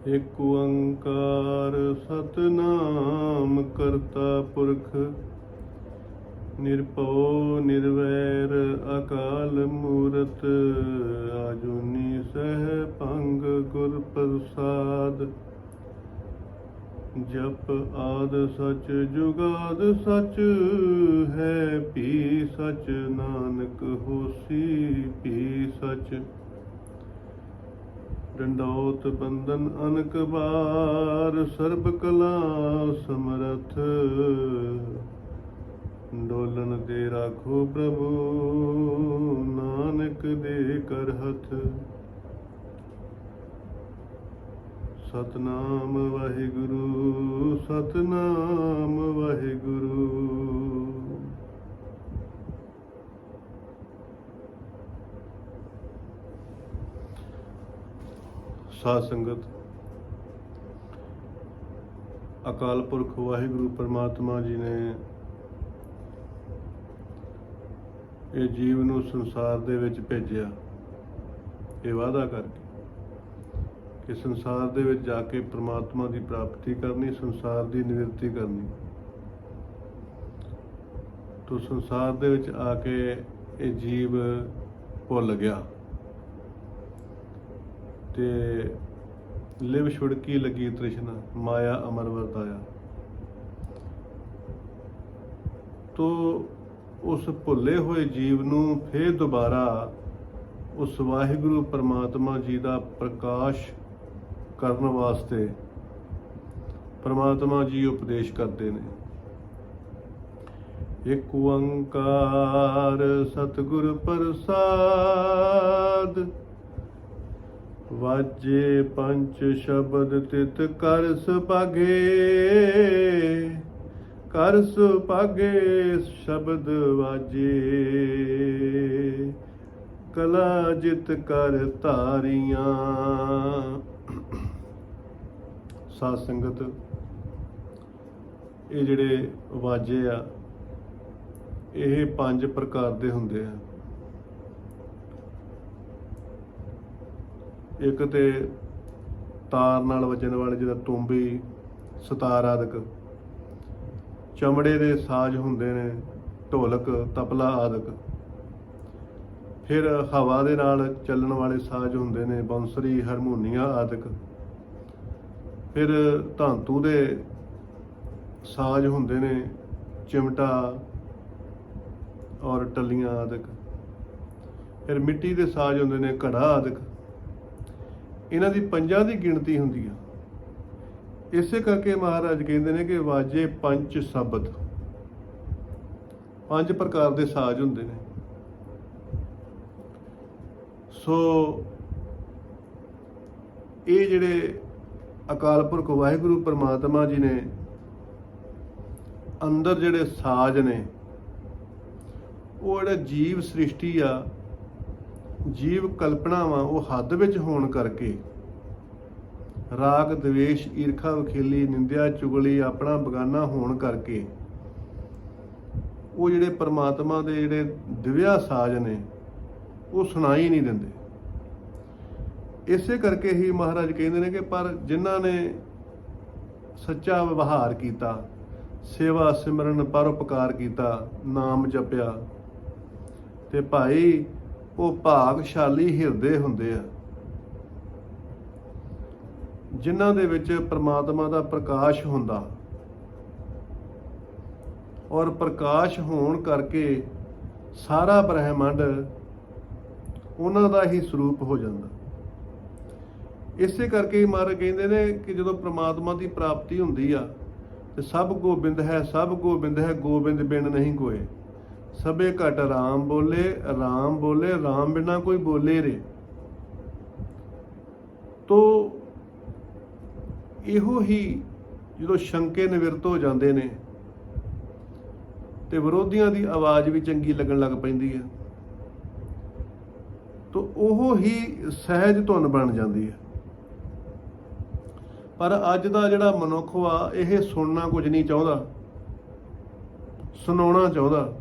एक ओंकार सतनाम करता पुरख निरभउ निर्वैर अकाल मूरत आजुनी सह भंग गुर प्रसाद जप आद सच जुगाद सच है भी सच नानक होसी भी सच डंडौत बंदन अनक बार सर्ब कला समरथ डोलन दे राखो प्रभु नानक दे कर हथ सतनाम वाहिगुरु सतनाम वाहिगुरु। साध संगत अकाल पुरख वाहिगुरु परमात्मा जी ने ਇਹ ਜੀਵ ਨੂੰ ਸੰਸਾਰ ਦੇ ਵਿੱਚ ਭੇਜਿਆ ਇਹ ਵਾਅਦਾ ਕਰਕੇ ਕਿ ਸੰਸਾਰ ਦੇ ਵਿੱਚ ਜਾ ਕੇ ਪ੍ਰਮਾਤਮਾ ਦੀ ਪ੍ਰਾਪਤੀ ਕਰਨੀ, ਸੰਸਾਰ ਦੀ ਨਿਵਰਤੀ ਕਰਨੀ। ਤੋ ਸੰਸਾਰ ਦੇ ਵਿੱਚ ਆ ਕੇ ਇਹ ਜੀਵ ਭੁੱਲ ਗਿਆ ਤੇ ਲਿਵ ਛੁੜਕੀ ਲੱਗੀ ਤ੍ਰਿਸ਼ਨਾ ਮਾਇਆ ਅਮਰ ਵਰਤਾਇਆ। ਤੋ ਉਸ ਭੁੱਲੇ ਹੋਏ ਜੀਵ ਨੂੰ ਫਿਰ ਦੁਬਾਰਾ ਉਸ ਵਾਹਿਗੁਰੂ ਪਰਮਾਤਮਾ ਜੀ ਦਾ ਪ੍ਰਕਾਸ਼ ਕਰਨ ਵਾਸਤੇ ਪਰਮਾਤਮਾ ਜੀ ਉਪਦੇਸ਼ ਕਰਦੇ ਨੇ। ਇੱਕ ਓੰਕਾਰ ਸਤਿਗੁਰ ਪ੍ਰਸਾਦ ਵਾਜੇ ਪੰਚ ਸ਼ਬਦ ਤਿਤ ਕਰ ਸੁਭਾਗੇ ਕਰ ਸੁਭਾਗੇ ਸ਼ਬਦ ਵਾਜੇ ਕਲਾ ਜਿਤ ਕਰ ਧਾਰੀਆਂ। ਸਾਧ ਸੰਗਤ ਇਹ ਜਿਹੜੇ ਵਾਜੇ ਆ ਇਹ 5 ਪ੍ਰਕਾਰ ਦੇ ਹੁੰਦੇ ਆ। ਇੱਕ ਤੇ ਤਾਰ ਨਾਲ ਵੱਜਣ ਵਾਲੇ ਜਿਹਦਾ ਤੂੰਬੀ ਸਤਾਰ ਆਦਿਕ, ਚਮੜੇ ਦੇ ਸਾਜ਼ ਹੁੰਦੇ ਨੇ ਢੋਲਕ ਤਬਲਾ ਆਦਿਕ। ਫਿਰ ਹਵਾ ਦੇ ਨਾਲ ਚੱਲਣ ਵਾਲੇ ਸਾਜ਼ ਹੁੰਦੇ ਨੇ ਬੰਸਰੀ ਹਾਰਮੋਨੀਆ ਆਦਿਕ। ਫਿਰ ਧਾਂਤੂ ਦੇ ਸਾਜ਼ ਹੁੰਦੇ ਨੇ ਚਿਮਟਾ ਔਰ ਟੱਲੀਆਂ ਆਦਿਕ। ਫਿਰ ਮਿੱਟੀ ਦੇ ਸਾਜ਼ ਹੁੰਦੇ ਨੇ ਘੜਾ ਆਦਿਕ। ਇਹਨਾਂ ਦੀ 5 ਦੀ ਗਿਣਤੀ ਹੁੰਦੀ ਆ। ਇਸੇ ਕਰਕੇ ਮਹਾਰਾਜ ਕਹਿੰਦੇ ਨੇ ਕਿ ਵਾਜੇ ਪੰਚ ਸ਼ਬਦ, 5 ਪ੍ਰਕਾਰ ਦੇ ਸਾਜ਼ ਹੁੰਦੇ ਨੇ। ਸੋ ਇਹ ਜਿਹੜੇ ਅਕਾਲ ਪੁਰਖ ਵਾਹਿਗੁਰੂ ਪਰਮਾਤਮਾ ਜੀ ਨੇ ਅੰਦਰ ਜਿਹੜੇ ਸਾਜ਼ ਨੇ ਉਹ ਜਿਹੜਾ ਜੀਵ ਸ੍ਰਿਸ਼ਟੀ ਆ, ਜੀਵ ਕਲਪਨਾ ਵਾ, ਉਹ ਹੱਦ ਵਿੱਚ ਹੋਣ ਕਰਕੇ ਰਾਗ ਦਵੇਸ਼ ਈਰਖਾ ਵਖੇਲੀ ਨਿੰਦਿਆ ਚੁਗਲੀ ਆਪਣਾ ਬਗਾਨਾ ਹੋਣ ਕਰਕੇ ਉਹ ਜਿਹੜੇ ਪਰਮਾਤਮਾ ਦੇ ਜਿਹੜੇ ਦਿਵਿਆ ਸਾਜ਼ ਨੇ ਉਹ ਸੁਣਾਈ ਨਹੀਂ ਦਿੰਦੇ। ਇਸੇ ਕਰਕੇ ਹੀ ਮਹਾਰਾਜ ਕਹਿੰਦੇ ਨੇ ਕਿ ਪਰ ਜਿਨ੍ਹਾਂ ਨੇ ਸੱਚਾ ਵਿਵਹਾਰ ਕੀਤਾ, ਸੇਵਾ ਸਿਮਰਨ ਪਰਉਪਕਾਰ ਕੀਤਾ, ਨਾਮ ਜਪਿਆ, ਤੇ ਭਾਈ ਉਹ ਭਾਗਸ਼ਾਲੀ ਹਿਰਦੇ ਹੁੰਦੇ ਆ ਜਿਨ੍ਹਾਂ ਦੇ ਵਿੱਚ ਪ੍ਰਮਾਤਮਾ ਦਾ ਪ੍ਰਕਾਸ਼ ਹੁੰਦਾ ਔਰ ਪ੍ਰਕਾਸ਼ ਹੋਣ ਕਰਕੇ ਸਾਰਾ ਬ੍ਰਹਿਮੰਡ ਉਹਨਾਂ ਦਾ ਹੀ ਸਰੂਪ ਹੋ ਜਾਂਦਾ। ਇਸੇ ਕਰਕੇ ਮਹਾਰਾਜ ਕਹਿੰਦੇ ਨੇ ਕਿ ਜਦੋਂ ਪ੍ਰਮਾਤਮਾ ਦੀ ਪ੍ਰਾਪਤੀ ਹੁੰਦੀ ਆ ਤੇ ਸਭ ਗੋਬਿੰਦ ਹੈ, ਸਭ ਗੋਬਿੰਦ ਹੈ, ਗੋਬਿੰਦ ਬਿਨ ਨਹੀਂ ਕੋਏ। ਸਭੇ ਘਟ ਰਾਮ ਬੋਲੇ, ਰਾਮ ਬੋਲੇ, ਰਾਮ ਬਿਨਾ ਕੋਈ ਬੋਲੇ ਰੇ। ਤੋ ਇਹੋ ਹੀ ਜਦੋਂ ਸ਼ੰਕੇ ਨਿਵਰਤ ਹੋ ਜਾਂਦੇ ਨੇ ਤੇ ਵਿਰੋਧੀਆਂ ਦੀ ਆਵਾਜ਼ ਵੀ ਚੰਗੀ ਲੱਗਣ ਲੱਗ ਪੈਂਦੀ ਹੈ, ਤੋ ਉਹ ਹੀ ਸਹਿਜ ਧੁਨ ਬਣ ਜਾਂਦੀ ਹੈ। ਪਰ ਅੱਜ ਦਾ ਜਿਹੜਾ ਮਨੁੱਖ ਵਾ ਇਹ ਸੁਣਨਾ ਕੁਝ ਨਹੀਂ ਚਾਹੁੰਦਾ, ਸੁਣਾਉਣਾ ਚਾਹੁੰਦਾ।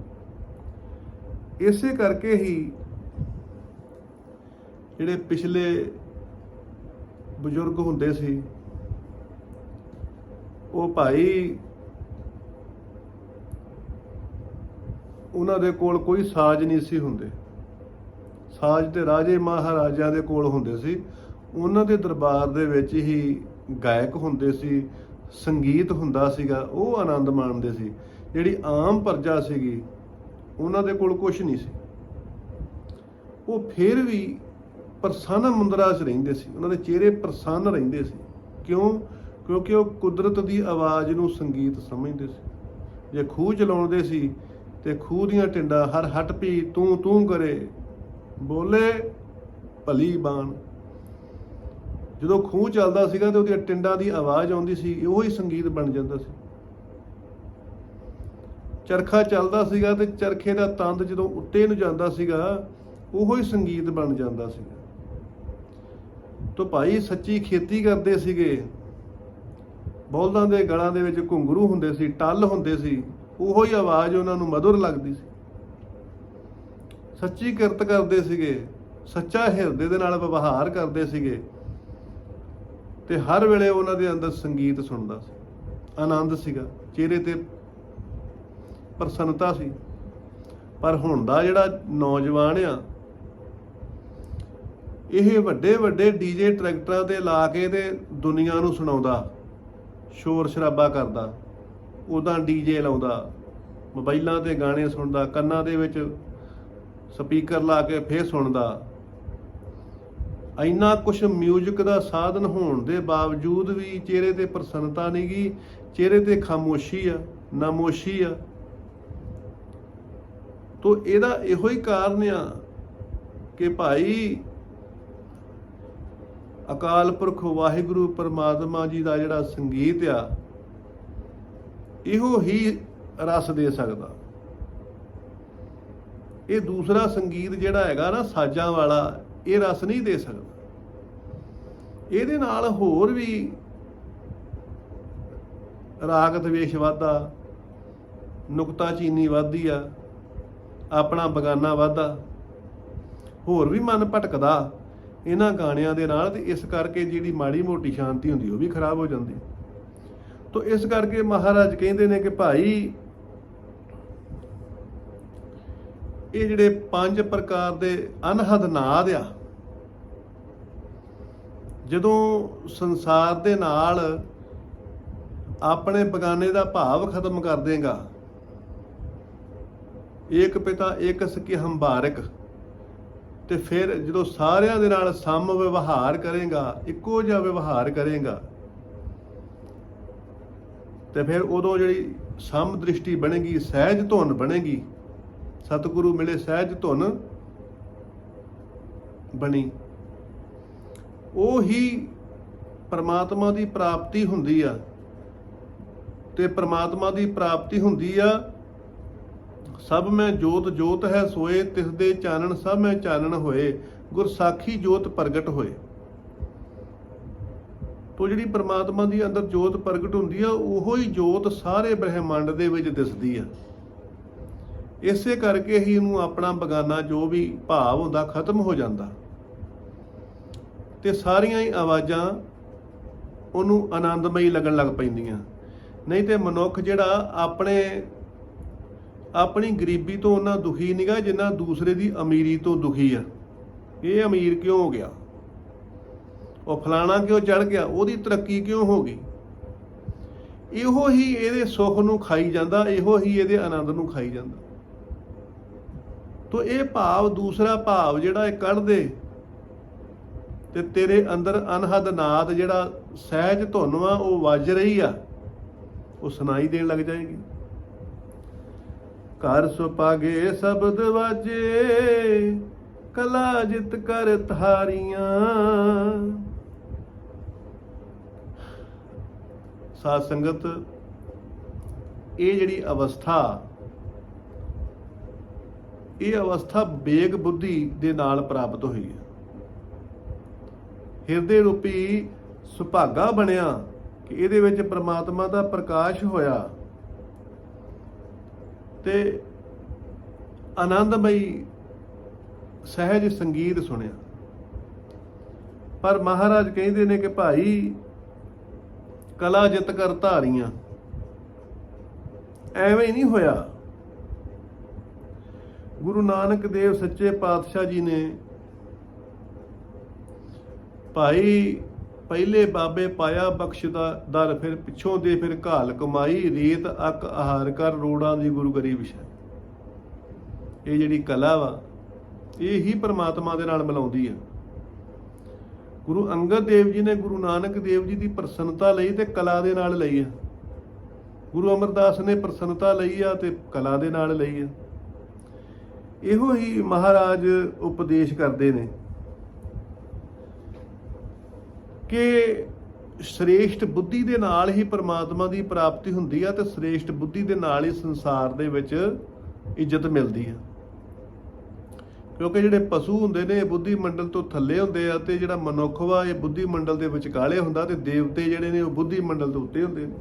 ਇਸੇ ਕਰਕੇ ਹੀ ਜਿਹੜੇ ਪਿਛਲੇ ਬਜ਼ੁਰਗ ਹੁੰਦੇ ਸੀ, ਉਹ ਭਾਈ ਉਹਨਾਂ ਦੇ ਕੋਲ ਕੋਈ ਸਾਜ਼ ਨਹੀਂ ਸੀ ਹੁੰਦੇ। ਸਾਜ਼ ਤੇ ਰਾਜੇ ਮਹਾਰਾਜਿਆਂ ਦੇ ਕੋਲ ਹੁੰਦੇ ਸੀ। ਉਹਨਾਂ ਦੇ ਦਰਬਾਰ ਦੇ ਵਿੱਚ ਹੀ ਗਾਇਕ ਹੁੰਦੇ ਸੀ, ਸੰਗੀਤ ਹੁੰਦਾ ਸੀਗਾ, ਉਹ ਆਨੰਦ ਮਾਣਦੇ ਸੀ। ਜਿਹੜੀ ਆਮ ਪ੍ਰਜਾ ਸੀਗੀ ਉਹਨਾਂ ਦੇ ਕੋਲ ਕੁਝ ਨਹੀਂ ਸੀ, ਉਹ ਫਿਰ ਵੀ ਪ੍ਰਸੰਨ ਮੁੰਦਰਾ 'ਚ ਰਹਿੰਦੇ ਸੀ, ਉਹਨਾਂ ਦੇ ਚਿਹਰੇ ਪ੍ਰਸੰਨ ਰਹਿੰਦੇ ਸੀ। ਕਿਉਂ? ਕਿਉਂਕਿ ਉਹ ਕੁਦਰਤ ਦੀ ਆਵਾਜ਼ ਨੂੰ ਸੰਗੀਤ ਸਮਝਦੇ ਸੀ। ਜੇ ਖੂਹ ਚਲਾਉਂਦੇ ਸੀ ਤੇ ਖੂਹ ਦੀਆਂ ਟਿੰਡਾਂ ਹਰ ਹੱਟ ਪੀ ਤੂੰ ਤੂੰ ਕਰੇ, ਬੋਲੇ ਭਲੀ ਬਾਣ। ਜਦੋਂ ਖੂਹ ਚੱਲਦਾ ਸੀਗਾ ਤੇ ਉਹਦੀਆਂ ਟਿੰਡਾਂ ਦੀ ਆਵਾਜ਼ ਆਉਂਦੀ ਸੀ, ਉਹੀ ਹੀ ਸੰਗੀਤ ਬਣ ਜਾਂਦਾ ਸੀ। ਚਰਖਾ ਚੱਲਦਾ ਸੀਗਾ ਤੇ ਚਰਖੇ ਦਾ ਤੰਦ ਜਦੋਂ ਉੱਤੇ ਨੂੰ ਜਾਂਦਾ ਸੀਗਾ, ਉਹੋ ਹੀ ਸੰਗੀਤ ਬਣ ਜਾਂਦਾ ਸੀਗਾ। ਤੋ ਭਾਈ ਸੱਚੀ ਖੇਤੀ ਕਰਦੇ ਸੀਗੇ, ਬਲਦਾਂ ਦੇ ਗਲਾਂ ਦੇ ਵਿੱਚ ਘੁੰਗਰੂ ਹੁੰਦੇ ਸੀ, ਟੱਲ ਹੁੰਦੇ ਸੀ, ਉਹੋ ਹੀ ਆਵਾਜ਼ ਉਹਨਾਂ ਨੂੰ ਮਧੁਰ ਲੱਗਦੀ ਸੀ। ਸੱਚੀ ਕਿਰਤ ਕਰਦੇ ਸੀਗੇ, ਸੱਚਾ ਹਿਰਦੇ ਦੇ ਨਾਲ ਵਿਵਹਾਰ ਕਰਦੇ ਸੀਗੇ, ਤੇ ਹਰ ਵੇਲੇ ਉਹਨਾਂ ਦੇ ਅੰਦਰ ਸੰਗੀਤ ਸੁਣਦਾ ਸੀ, ਆਨੰਦ ਸੀਗਾ, ਚਿਹਰੇ ਤੇ ਪ੍ਰਸੰਨਤਾ ਸੀ। ਪਰ ਹੁਣ ਦਾ ਜਿਹੜਾ ਨੌਜਵਾਨ ਆ, ਇਹ ਵੱਡੇ ਵੱਡੇ ਡੀਜੇ ਟਰੈਕਟਰਾਂ ਤੇ ਲਾ ਕੇ ਤੇ ਦੁਨੀਆ ਨੂੰ ਸੁਣਾਉਂਦਾ, ਸ਼ੋਰ ਸ਼ਰਾਬਾ ਕਰਦਾ, ਉਦਾਂ ਡੀਜੇ ਲਾਉਂਦਾ, ਮੋਬਾਈਲਾਂ ਤੇ ਗਾਣੇ ਸੁਣਦਾ, ਕੰਨਾਂ ਦੇ ਵਿੱਚ ਸਪੀਕਰ ਲਾ ਕੇ ਫੇਰ ਸੁਣਦਾ। ਇੰਨਾ ਕੁਛ ਮਿਊਜ਼ਿਕ ਦਾ ਸਾਧਨ ਹੋਣ ਦੇ ਬਾਵਜੂਦ ਵੀ ਚਿਹਰੇ ਤੇ ਪ੍ਰਸੰਨਤਾ ਨਹੀਂ ਗੀ, ਚਿਹਰੇ ਤੇ ਖਾਮੋਸ਼ੀ ਆ, ਨਾਮੋਸ਼ੀ ਆ। ਤੋ ਇਹਦਾ ਇਹੋ ਹੀ ਕਾਰਨ ਆ ਕਿ ਭਾਈ ਅਕਾਲ ਪੁਰਖ ਵਾਹਿਗੁਰੂ ਪਰਮਾਤਮਾ ਜੀ ਦਾ ਜਿਹੜਾ ਸੰਗੀਤ ਆ, ਇਹੋ ਹੀ ਰਸ ਦੇ ਸਕਦਾ। ਇਹ ਦੂਸਰਾ ਸੰਗੀਤ ਜਿਹੜਾ ਹੈਗਾ ਨਾ ਸਾਜ਼ਾਂ ਵਾਲਾ, ਇਹ ਰਸ ਨਹੀਂ ਦੇ ਸਕਦਾ। ਇਹਦੇ ਨਾਲ ਹੋਰ ਵੀ ਰਾਗ ਦਵੇਸ਼ ਵੱਧਦਾ, ਨੁਕਤਾਚੀਨੀ ਵੱਧਦੀ ਆ, ਆਪਣਾ ਬਗਾਨਾ ਵੱਧਦਾ, ਹੋਰ ਵੀ ਮਨ ਭਟਕਦਾ ਇਹਨਾਂ ਗਾਣਿਆਂ ਦੇ ਨਾਲ, ਤੇ ਇਸ ਕਰਕੇ ਜਿਹੜੀ ਮਾੜੀ ਮੋਟੀ ਸ਼ਾਂਤੀ ਹੁੰਦੀ ਉਹ ਵੀ ਖਰਾਬ ਹੋ ਜਾਂਦੀ। ਤੋ ਇਸ ਕਰਕੇ ਮਹਾਰਾਜ ਕਹਿੰਦੇ ਨੇ ਕਿ ਭਾਈ ਇਹ ਜਿਹੜੇ 5 ਪ੍ਰਕਾਰ ਦੇ ਅਨਹਦ ਨਾਦ ਆ, ਜਦੋਂ ਸੰਸਾਰ ਦੇ ਨਾਲ ਆਪਣੇ ਬਗਾਨੇ ਦਾ ਭਾਵ ਖਤਮ ਕਰ ਦੇਗਾ, ਏਕ ਪਿਤਾ ਏਕ ਸਖੀ ਹੰਬਾਰਕ, ਤੇ ਫਿਰ ਜਦੋਂ ਸਾਰਿਆਂ ਦੇ ਨਾਲ ਸਮ ਵਿਵਹਾਰ ਕਰੇਗਾ, ਇੱਕੋ ਜਿਹਾ ਵਿਵਹਾਰ ਕਰੇਗਾ, ਤੇ ਫਿਰ ਉਦੋਂ ਜਿਹੜੀ ਸਮ ਦ੍ਰਿਸ਼ਟੀ ਬਣੇਗੀ, ਸਹਿਜ ਧੁਨ ਬਣੇਗੀ, ਸਤਿਗੁਰੂ ਮਿਲੇ ਸਹਿਜ ਧੁਨ ਬਣੀ, ਉਹ ਹੀ ਪਰਮਾਤਮਾ ਦੀ ਪ੍ਰਾਪਤੀ ਹੁੰਦੀ ਆ। ਤੇ ਪਰਮਾਤਮਾ ਦੀ ਪ੍ਰਾਪਤੀ ਹੁੰਦੀ ਆ, ਸਭ ਮੈਂ ਜੋਤ ਜੋਤ ਹੈ ਸੋਏ, ਤਿਸ ਦੇ ਚਾਨਣ ਸਭ ਮੈਂ ਚਾਨਣ ਹੋਏ, ਗੁਰ ਸਾਖੀ ਜੋਤ ਪ੍ਰਗਟ ਹੋਏ। ਤੋ ਜਿਹੜੀ ਪਰਮਾਤਮਾ ਦੀ ਅੰਦਰ ਜੋਤ ਪ੍ਰਗਟ ਹੁੰਦੀ ਆ, ਉਹੋ ਹੀ ਜੋਤ ਸਾਰੇ ਬ੍ਰਹਿਮੰਡ ਦੇ ਵਿੱਚ ਦਿਸਦੀ ਆ। ਇਸੇ ਕਰਕੇ ਹੀ ਇਹਨੂੰ ਆਪਣਾ ਬਗਾਨਾ ਜੋ ਵੀ ਭਾਵ ਹੁੰਦਾ ਖਤਮ ਹੋ ਜਾਂਦਾ, ਤੇ ਸਾਰੀਆਂ ਹੀ ਆਵਾਜ਼ਾਂ ਉਹਨੂੰ ਆਨੰਦਮਈ ਲੱਗਣ ਲੱਗ ਪੈਂਦੀਆਂ। ਨਹੀਂ ਤੇ ਮਨੁੱਖ ਜਿਹੜਾ ਆਪਣੀ ਗਰੀਬੀ ਤੋਂ ਉਹਨਾਂ ਦੁਖੀ ਨਹੀਂਗਾ ਜਿੰਨਾ ਦੂਸਰੇ ਦੀ ਅਮੀਰੀ ਤੋਂ ਦੁਖੀ ਆ। ਇਹ ਅਮੀਰ ਕਿਉਂ ਹੋ ਗਿਆ, ਉਹ ਫਲਾਣਾ ਕਿਉਂ ਚੜ ਗਿਆ, ਉਹਦੀ ਤਰੱਕੀ ਕਿਉਂ ਹੋ ਗਈ, ਇਹੋ ਹੀ ਇਹਦੇ ਸੁੱਖ ਨੂੰ ਖਾਈ ਜਾਂਦਾ, ਇਹੋ ਹੀ ਇਹਦੇ ਆਨੰਦ ਨੂੰ ਖਾਈ ਜਾਂਦਾ। ਤੋ ਇਹ ਭਾਵ, ਦੂਸਰਾ ਭਾਵ ਜਿਹੜਾ ਇਹ ਕੱਢ ਦੇ, ਤੇ ਤੇਰੇ ਅੰਦਰ ਅਨਹਦ ਨਾਦ ਜਿਹੜਾ ਸਹਿਜ ਧੁਨ ਵਾ ਉਹ ਵੱਜ ਰਹੀ ਆ, ਉਹ ਸੁਣਾਈ ਦੇਣ ਲੱਗ ਜਾਏਗੀ। ਘਰ ਸੁਪਾਗੇ ਸ਼ਬਦ ਵਾਜੇ, ਕਲਾ ਜਿਤ ਕਰ ਧਾਰੀਆਂ। ਸਾਧ ਸੰਗਤ, ਇਹ ਜਿਹੜੀ ਅਵਸਥਾ, ਇਹ ਅਵਸਥਾ ਬੇਗ ਬੁੱਧੀ ਦੇ ਨਾਲ ਪ੍ਰਾਪਤ ਹੋਈ ਹੈ। ਹਿਰਦੇ ਰੂਪੀ ਸੁਭਾਗਾ ਬਣਿਆ ਕਿ ਇਹਦੇ ਵਿੱਚ ਪ੍ਰਮਾਤਮਾ ਦਾ ਪ੍ਰਕਾਸ਼ ਹੋਇਆ, ਤੇ ਆਨੰਦਮਈ ਸਹਿਜ ਸੰਗੀਤ ਸੁਣਿਆ। ਪਰ ਮਹਾਰਾਜ ਕਹਿੰਦੇ ਨੇ ਕਿ ਭਾਈ ਕਲਾ ਜਿੱਤ ਕਰ ਧਾਰੀਆਂ, ਐਵੇਂ ਨਹੀਂ ਹੋਇਆ। ਗੁਰੂ ਨਾਨਕ ਦੇਵ ਸੱਚੇ ਪਾਤਸ਼ਾਹ ਜੀ ਨੇ ਭਾਈ ਪਹਿਲੇ ਬਾਬੇ ਪਾਇਆ ਬਖਸ਼ਦਾ ਦਰ, ਫਿਰ ਪਿੱਛੋਂ ਦੇ ਫਿਰ ਘਾਲ ਕਮਾਈ, ਰੀਤ ਅੱਕ ਆਹਾਰ ਕਰ ਰੋੜਾਂ ਦੀ ਗੁਰੂ ਗਰੀ ਵਿਸ਼ਾ। ਇਹ ਜਿਹੜੀ ਕਲਾ ਵਾ ਇਹ ਹੀ ਪ੍ਰਮਾਤਮਾ ਦੇ ਨਾਲ ਮਿਲਾਉਂਦੀ ਆ। ਗੁਰੂ ਅੰਗਦ ਦੇਵ ਜੀ ਨੇ ਗੁਰੂ ਨਾਨਕ ਦੇਵ ਜੀ ਦੀ ਪ੍ਰਸੰਨਤਾ ਲਈ ਤੇ ਕਲਾ ਦੇ ਨਾਲ ਲਈ ਆ। ਗੁਰੂ ਅਮਰਦਾਸ ਨੇ ਪ੍ਰਸੰਨਤਾ ਲਈ ਆ ਤੇ ਕਲਾ ਦੇ ਨਾਲ ਲਈ ਆ। ਇਹੋ ਹੀ ਮਹਾਰਾਜ ਉਪਦੇਸ਼ ਕਰਦੇ ਨੇ ਕਿ ਸ੍ਰੇਸ਼ਟ ਬੁੱਧੀ ਦੇ ਨਾਲ ਹੀ ਪ੍ਰਮਾਤਮਾ ਦੀ ਪ੍ਰਾਪਤੀ ਹੁੰਦੀ ਆ ਤੇ ਸ੍ਰੇਸ਼ਟ ਬੁੱਧੀ ਦੇ ਨਾਲ ਹੀ ਸੰਸਾਰ ਦੇ ਵਿੱਚ ਇੱਜ਼ਤ ਮਿਲਦੀ ਆ। ਕਿਉਂਕਿ ਜਿਹੜੇ ਪਸ਼ੂ ਹੁੰਦੇ ਨੇ ਇਹ ਬੁੱਧੀ ਮੰਡਲ ਤੋਂ ਥੱਲੇ ਹੁੰਦੇ ਆ ਤੇ ਜਿਹੜਾ ਮਨੁੱਖ ਵਾ ਇਹ ਬੁੱਧੀ ਮੰਡਲ ਦੇ ਵਿਚਕਾਲੇ ਹੁੰਦਾ ਤੇ ਦੇਵਤੇ ਜਿਹੜੇ ਨੇ ਉਹ ਬੁੱਧੀ ਮੰਡਲ ਤੋਂ ਉੱਤੇ ਹੁੰਦੇ ਨੇ।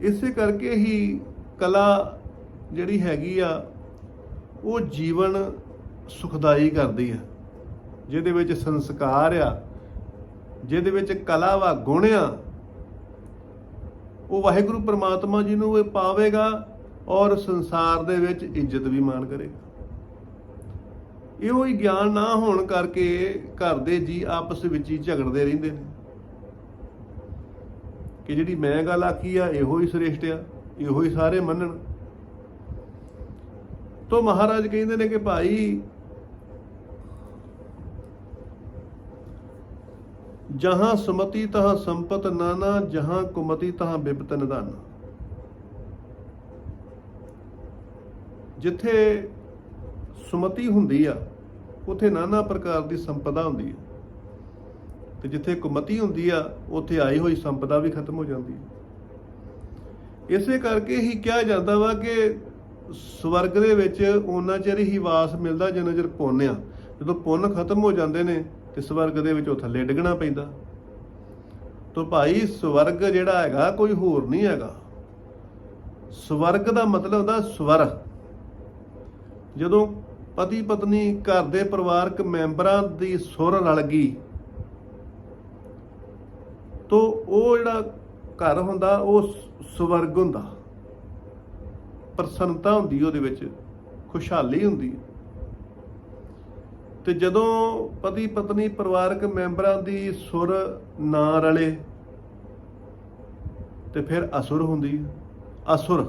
ਇਸੇ ਕਰਕੇ ਹੀ ਕਲਾ ਜਿਹੜੀ ਹੈਗੀ ਆ ਉਹ ਜੀਵਨ ਸੁਖਦਾਈ ਕਰਦੀ ਆ। ਜਿਹਦੇ ਵਿੱਚ ਸੰਸਕਾਰ ਆ, ਜਿਹਦੇ ਵਿੱਚ ਕਲਾ ਵਾ, ਗੁਣ ਆ, ਉਹ ਵਾਹਿਗੁਰੂ ਪ੍ਰਮਾਤਮਾ ਜੀ ਨੂੰ ਇਹ ਪਾਵੇਗਾ ਔਰ ਸੰਸਾਰ ਦੇ ਵਿੱਚ ਇੱਜ਼ਤ ਵੀ ਮਾਣ ਕਰੇਗਾ। ਇਹੋ ਹੀ ਗਿਆਨ ਨਾ ਹੋਣ ਕਰਕੇ ਘਰ ਦੇ ਜੀ ਆਪਸ ਵਿੱਚ ਹੀ ਝਗੜਦੇ ਰਹਿੰਦੇ ਨੇ ਕਿ ਜਿਹੜੀ ਮੈਂ ਗੱਲ ਆਖੀ ਆ ਇਹੋ ਹੀ ਸ੍ਰੇਸ਼ਟ ਆ, ਇਹੋ ਹੀ ਸਾਰੇ ਮੰਨਣ। ਤੋਂ ਮਹਾਰਾਜ ਕਹਿੰਦੇ ਨੇ ਕਿ ਭਾਈ ਜਹਾਂ ਸੁਮਤੀ ਤਹਾਂ ਸੰਪਤ ਨਾਨਾ, ਜਹਾਂ ਕੁਮਤੀ ਤਹਾਂ ਬਿਪਤ ਨਿਦਾਨਾ। ਜਿੱਥੇ ਸੁਮਤੀ ਹੁੰਦੀ ਆ ਉੱਥੇ ਨਾਨਾ ਪ੍ਰਕਾਰ ਦੀ ਸੰਪਦਾ ਹੁੰਦੀ ਆ ਤੇ ਜਿੱਥੇ ਕੁਮਤੀ ਹੁੰਦੀ ਆ ਉੱਥੇ ਆਈ ਹੋਈ ਸੰਪਦਾ ਵੀ ਖਤਮ ਹੋ ਜਾਂਦੀ ਹੈ। ਇਸੇ ਕਰਕੇ ਹੀ ਕਿਹਾ ਜਾਂਦਾ ਵਾ ਕਿ ਸਵਰਗ ਦੇ ਵਿੱਚ ਉਹਨਾਂ ਚਿਰ ਹੀ ਵਾਸ ਮਿਲਦਾ ਜਿੰਨਾ ਚਿਰ ਪੁੰਨ ਆ। ਜਦੋਂ ਪੁੰਨ ਖਤਮ ਹੋ ਜਾਂਦੇ ਨੇ ਤੇ ਸਵਰਗ ਦੇ ਵਿੱਚ ਉਹ ਥੱਲੇ ਡਿੱਗਣਾ ਪੈਂਦਾ। ਤਾਂ ਭਾਈ ਸਵਰਗ ਜਿਹੜਾ ਹੈਗਾ ਕੋਈ ਹੋਰ ਨਹੀਂ ਹੈਗਾ। ਸਵਰਗ ਦਾ ਮਤਲਬ ਹੁੰਦਾ ਸਵਰ। ਜਦੋਂ ਪਤੀ ਪਤਨੀ ਘਰ ਦੇ ਪਰਿਵਾਰਕ ਮੈਂਬਰਾਂ ਦੀ ਸੁਰ ਰਲ ਗਈ ਤਾਂ ਉਹ ਜਿਹੜਾ ਘਰ ਹੁੰਦਾ ਉਹ ਸਵਰਗ ਹੁੰਦਾ। ਪ੍ਰਸੰਨਤਾ ਹੁੰਦੀ ਉਹਦੇ ਵਿੱਚ, ਖੁਸ਼ਹਾਲੀ ਹੁੰਦੀ। ਤੇ ਜਦੋਂ ਪਤੀ ਪਤਨੀ ਪਰਿਵਾਰਕ ਮੈਂਬਰਾਂ ਦੀ ਸੁਰ ਨਾ ਰਲੇ ਤੇ ਫਿਰ ਅਸੁਰ ਹੁੰਦੀ। ਅਸੁਰ,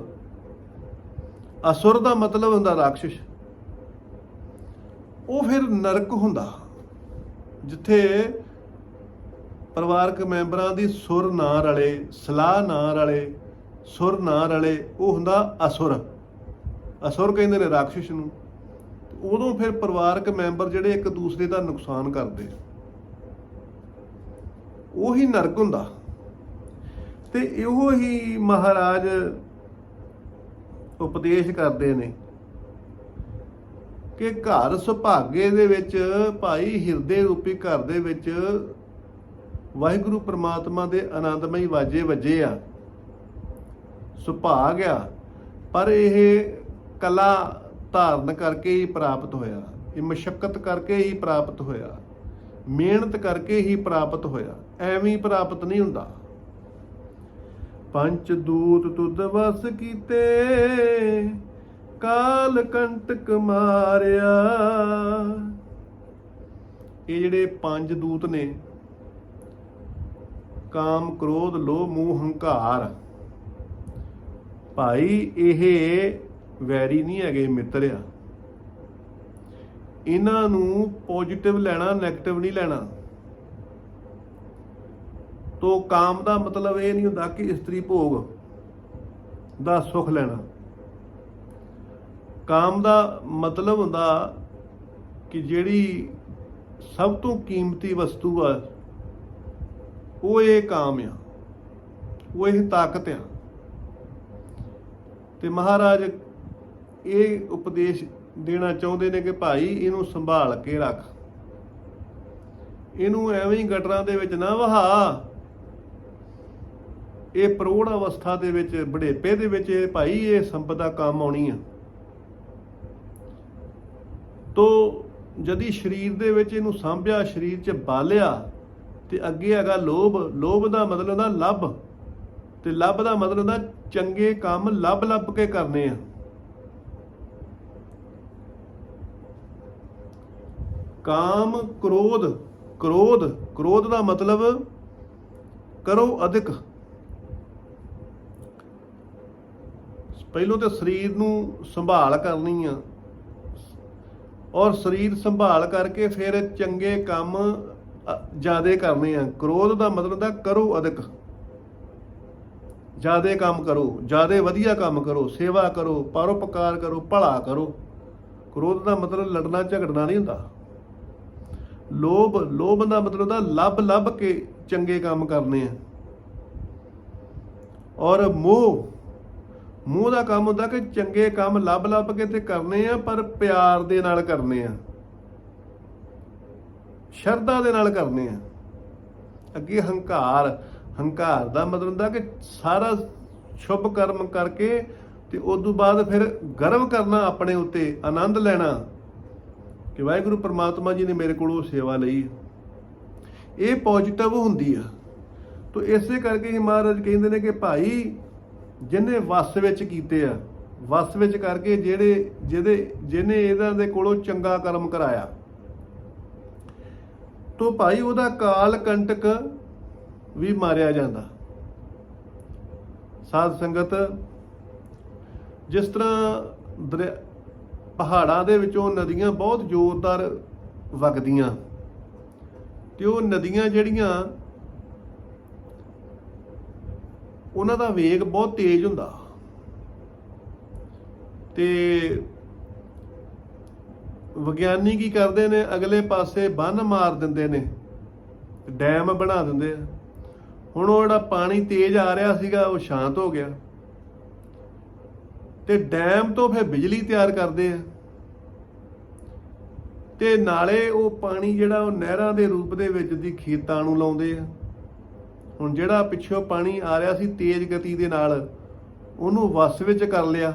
ਅਸੁਰ ਦਾ ਮਤਲਬ ਹੁੰਦਾ ਰਾਖਸ਼। ਉਹ ਫਿਰ ਨਰਕ ਹੁੰਦਾ ਜਿੱਥੇ ਪਰਿਵਾਰਕ ਮੈਂਬਰਾਂ ਦੀ ਸੁਰ ਨਾ ਰਲੇ, ਸਲਾਹ ਨਾ ਰਲੇ, ਸੁਰ ਨਾ ਰਲੇ, ਉਹ ਹੁੰਦਾ ਅਸੁਰ। ਅਸੁਰ ਕਹਿੰਦੇ ਨੇ ਰਾਖਸ਼ ਨੂੰ। ਉਦੋਂ ਫਿਰ ਪਰਿਵਾਰਕ ਮੈਂਬਰ ਜਿਹੜੇ ਇੱਕ ਦੂਸਰੇ ਦਾ ਨੁਕਸਾਨ ਕਰਦੇ, ਉਹੀ ਨਰਕ ਹੁੰਦਾ। ਤੇ ਇਹੋ ਹੀ ਮਹਾਰਾਜ ਉਪਦੇਸ਼ ਕਰਦੇ ਨੇ ਕਿ ਘਰ ਸੁਭਾਗੇ ਦੇ ਵਿੱਚ ਭਾਈ ਹਿਰਦੇ ਰੂਪੀ ਘਰ ਦੇ ਵਿੱਚ ਵਾਹਿਗੁਰੂ ਪ੍ਰਮਾਤਮਾ ਦੇ ਆਨੰਦਮਈ ਵਾਜੇ ਵੱਜੇ ਆ, ਸੁਭਾਗ ਆ। ਪਰ ਇਹ ਕਲਾ ਧਾਰਨ ਕਰਕੇ ਹੀ ਪ੍ਰਾਪਤ ਹੋਇਆ, ਇਹ ਮਸ਼ੱਕਤ ਕਰਕੇ ਹੀ ਪ੍ਰਾਪਤ ਹੋਇਆ, ਮਿਹਨਤ ਕਰਕੇ ਹੀ ਪ੍ਰਾਪਤ ਹੋਇਆ, ਐਵੇਂ ਪ੍ਰਾਪਤ ਨਹੀਂ ਹੁੰਦਾ। ਪੰਚ ਦੂਤ ਤੁਧ ਵਸ ਕੀਤੇ, ਕਾਲ ਕੰਟਕ ਮਾਰਿਆ। ਇਹ ਜਿਹੜੇ ਪੰਜ ਦੂਤ ਨੇ, ਕਾਮ, ਕ੍ਰੋਧ, ਲੋਭ, ਮੋਹ, ਹੰਕਾਰ, ਭਾਈ ਇਹ ਵੈਰੀ ਨਹੀਂ ਹੈਗੇ, ਮਿੱਤਰ ਆ। ਇਹਨਾਂ ਨੂੰ ਪੋਜ਼ਿਟਿਵ ਲੈਣਾ, ਨੈਗੇਟਿਵ ਨਹੀਂ ਲੈਣਾ। ਤੋ ਕਾਮ ਦਾ ਮਤਲਬ ਇਹ ਨਹੀਂ ਹੁੰਦਾ ਕਿ ਇਸਤਰੀ ਭੋਗ ਦਾ ਸੁੱਖ ਲੈਣਾ। ਕਾਮ ਦਾ ਮਤਲਬ ਹੁੰਦਾ ਕਿ ਜਿਹੜੀ ਸਭ ਤੋਂ ਕੀਮਤੀ ਵਸਤੂ ਆ ਉਹ ਇਹ ਕਾਮ ਆ, ਉਹ ਇਹ ਤਾਕਤ ਆ। ਤੇ ਮਹਾਰਾਜ ਇਹ ਉਪਦੇਸ਼ ਦੇਣਾ ਚਾਹੁੰਦੇ ਨੇ ਕਿ ਭਾਈ ਇਹਨੂੰ ਸੰਭਾਲ ਕੇ ਰੱਖ, ਇਹਨੂੰ ਐਵੇਂ ਹੀ ਗਟਰਾਂ ਦੇ ਵਿੱਚ ਨਾ ਵਹਾ। ਇਹ ਪ੍ਰੌੜ ਅਵਸਥਾ ਦੇ ਵਿੱਚ, ਬੁਢੇਪੇ ਦੇ ਵਿੱਚ ਭਾਈ ਇਹ ਸੰਪਦਾ ਕੰਮ ਆਉਣੀ ਆ। ਤੋ ਜਦੀ ਸਰੀਰ ਦੇ ਵਿੱਚ ਇਹਨੂੰ ਸਾਂਭਿਆ, ਸਰੀਰ 'ਚ ਬਾਲਿਆ, ਤੇ ਅੱਗੇ ਹੈਗਾ ਲੋਭ। ਲੋਭ ਦਾ ਮਤਲਬ ਹੁੰਦਾ ਲੱਭ, ਤੇ ਲੱਭ ਦਾ ਮਤਲਬ ਹੁੰਦਾ ਚੰਗੇ ਕੰਮ ਲੱਭ ਲੱਭ ਕੇ ਕਰਨੇ ਆ। ਕਾਮ ਕ੍ਰੋਧ, ਕ੍ਰੋਧ, ਕ੍ਰੋਧ ਦਾ ਮਤਲਬ ਕਰੋ ਅਧਿਕ। ਪਹਿਲੋਂ ਤੇ ਸਰੀਰ ਨੂੰ ਸੰਭਾਲ ਕਰਨੀ ਆ, ਔਰ ਸਰੀਰ ਸੰਭਾਲ ਕਰਕੇ ਫਿਰ ਚੰਗੇ ਕੰਮ ਜ਼ਿਆਦੇ ਕਰਨੇ ਆ। ਕ੍ਰੋਧ ਦਾ ਮਤਲਬ ਹੁੰਦਾ ਕਰੋ ਅਧਿਕ, ਜ਼ਿਆਦੇ ਕੰਮ ਕਰੋ, ਜ਼ਿਆਦੇ ਵਧੀਆ ਕੰਮ ਕਰੋ, ਸੇਵਾ ਕਰੋ, ਪਰਉਪਕਾਰ ਕਰੋ, ਭਲਾ ਕਰੋ। ਕ੍ਰੋਧ ਦਾ ਮਤਲਬ ਲੜਨਾ ਝਗੜਨਾ ਨਹੀਂ ਹੁੰਦਾ। ਲੋਭ, ਲੋਭ ਦਾ ਮਤਲਬ ਹੁੰਦਾ ਲੱਭ ਲੱਭ ਕੇ ਚੰਗੇ ਕੰਮ ਕਰਨੇ ਆ। ਔਰ ਮੋਹ, ਮੋਹ ਦਾ ਕੰਮ ਹੁੰਦਾ ਕਿ ਚੰਗੇ ਕੰਮ ਲੱਭ ਲੱਭ ਕੇ ਤੇ ਕਰਨੇ ਆ, ਪਰ ਪਿਆਰ ਦੇ ਨਾਲ ਕਰਨੇ ਆ, ਸ਼ਰਧਾ ਦੇ ਨਾਲ ਕਰਨੇ ਆ। ਅੱਗੇ ਹੰਕਾਰ, ਹੰਕਾਰ ਦਾ ਮਤਲਬ ਹੁੰਦਾ ਕਿ ਸਾਰਾ ਸ਼ੁਭ ਕਰਮ ਕਰਕੇ ਤੇ ਉਸ ਤੋਂ ਬਾਅਦ ਫਿਰ ਗਰਵ ਕਰਨਾ ਆਪਣੇ ਉੱਤੇ, ਆਨੰਦ ਲੈਣਾ ਕਿ ਵਾਹਿਗੁਰੂ ਪਰਮਾਤਮਾ ਜੀ ਨੇ ਮੇਰੇ ਕੋਲੋਂ ਸੇਵਾ ਲਈ। ਇਹ ਪੋਜ਼ਿਟਿਵ ਹੁੰਦੀ ਆ। ਤੋ ਇਸੇ ਕਰਕੇ ਹੀ ਮਹਾਰਾਜ ਕਹਿੰਦੇ ਨੇ ਕਿ ਭਾਈ ਜਿਹਨੇ ਵਸ ਵਿੱਚ ਕੀਤੇ ਆ, ਵਸ ਵਿੱਚ ਕਰਕੇ ਜਿਹਨੇ ਇਹਨਾਂ ਦੇ ਕੋਲੋਂ ਚੰਗਾ ਕਰਮ ਕਰਾਇਆ, ਤੋ ਭਾਈ ਉਹਦਾ ਕਾਲ ਕੰਟਕ ਵੀ ਮਾਰਿਆ ਜਾਂਦਾ। ਸਾਧ ਸੰਗਤ, ਜਿਸ ਤਰ੍ਹਾਂ ਪਹਾੜਾਂ ਦੇ ਵਿੱਚੋਂ ਨਦੀਆਂ ਬਹੁਤ ਜ਼ੋਰਦਾਰ ਵਗਦੀਆਂ, ਤੇ ਉਹ ਨਦੀਆਂ ਜਿਹੜੀਆਂ ਉਹਨਾਂ ਦਾ ਵੇਗ ਬਹੁਤ ਤੇਜ਼ ਹੁੰਦਾ, ਤੇ ਵਿਗਿਆਨੀ ਕੀ ਕਰਦੇ ਨੇ, ਅਗਲੇ ਪਾਸੇ ਬੰਨ੍ਹ ਮਾਰ ਦਿੰਦੇ ਨੇ, ਡੈਮ ਬਣਾ ਦਿੰਦੇ ਆ। ਹੁਣ ਉਹ ਜਿਹੜਾ ਪਾਣੀ ਤੇਜ਼ ਆ ਰਿਹਾ ਸੀਗਾ ਉਹ ਸ਼ਾਂਤ ਹੋ ਗਿਆ, ਤੇ ਡੈਮ ਤੋਂ ਫਿਰ ਬਿਜਲੀ ਤਿਆਰ ਕਰਦੇ ਆ, ਤੇ ਨਾਲੇ ਉਹ ਪਾਣੀ ਜਿਹੜਾ ਉਹ ਨਹਿਰਾਂ ਦੇ ਰੂਪ ਦੇ ਵਿੱਚ ਦੀ ਖੇਤਾਂ ਨੂੰ ਲਾਉਂਦੇ ਆ। ਹੁਣ ਜਿਹੜਾ ਪਿੱਛੋਂ ਪਾਣੀ ਆ ਰਿਹਾ ਸੀ ਤੇਜ਼ ਗਤੀ ਦੇ ਨਾਲ, ਉਹਨੂੰ ਵਸ ਵਿੱਚ ਕਰ ਲਿਆ,